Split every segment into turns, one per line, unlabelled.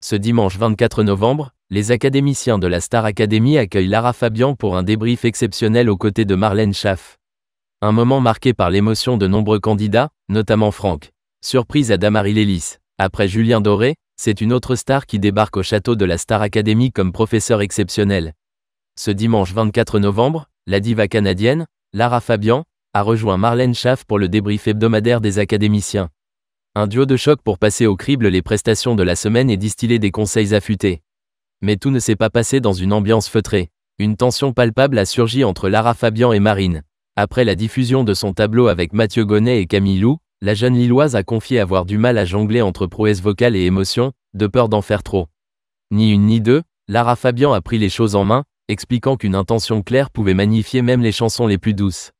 Ce dimanche 24 novembre, les académiciens de la Star Academy accueillent Lara Fabian pour un débrief exceptionnel aux côtés de Marlène Schaff. Un moment marqué par l'émotion de nombreux candidats, notamment Franck. Surprise à Damary Lélis. Après Julien Doré, c'est une autre star qui débarque au château de la Star Academy comme professeur exceptionnel. Ce dimanche 24 novembre, la diva canadienne, Lara Fabian, a rejoint Marlène Schaff pour le débrief hebdomadaire des académiciens. Un duo de choc pour passer au crible les prestations de la semaine et distiller des conseils affûtés. Mais tout ne s'est pas passé dans une ambiance feutrée. Une tension palpable a surgi entre Lara Fabian et Marine. Après la diffusion de son tableau avec Mathieu Gonnet et Camille Lou, la jeune Lilloise a confié avoir du mal à jongler entre prouesse vocale et émotion, de peur d'en faire trop. Ni une ni deux, Lara Fabian a pris les choses en main, expliquant qu'une intention claire pouvait magnifier même les chansons les plus douces.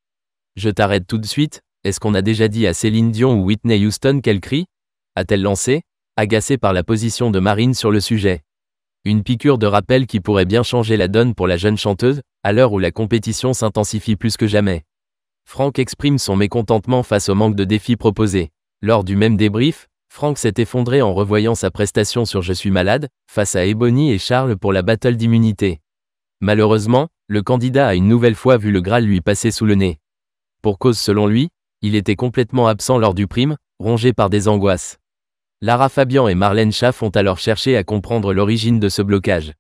Je t'arrête tout de suite, est-ce qu'on a déjà dit à Céline Dion ou Whitney Houston qu'elle crie ? A-t-elle lancé, agacée par la position de Marine sur le sujet. Une piqûre de rappel qui pourrait bien changer la donne pour la jeune chanteuse, à l'heure où la compétition s'intensifie plus que jamais. Franck exprime son mécontentement face au manque de défis proposés. Lors du même débrief, Franck s'est effondré en revoyant sa prestation sur Je suis malade, face à Ebony et Charles pour la battle d'immunité. Malheureusement, le candidat a une nouvelle fois vu le Graal lui passer sous le nez. Pour cause selon lui, il était complètement absent lors du prime, rongé par des angoisses. Lara Fabian et Marlène Schaff ont alors cherché à comprendre l'origine de ce blocage.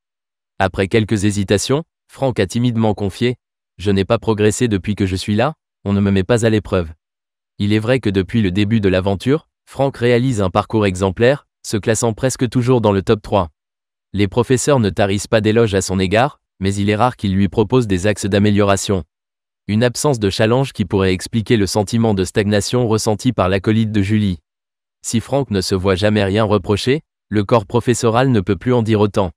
Après quelques hésitations, Franck a timidement confié « Je n'ai pas progressé depuis que je suis là, on ne me met pas à l'épreuve ». Il est vrai que depuis le début de l'aventure, Franck réalise un parcours exemplaire, se classant presque toujours dans le top 3. Les professeurs ne tarissent pas d'éloges à son égard, mais il est rare qu'ils lui proposent des axes d'amélioration. Une absence de challenge qui pourrait expliquer le sentiment de stagnation ressenti par l'acolyte de Julie. Si Franck ne se voit jamais rien reprocher, le corps professoral ne peut plus en dire autant.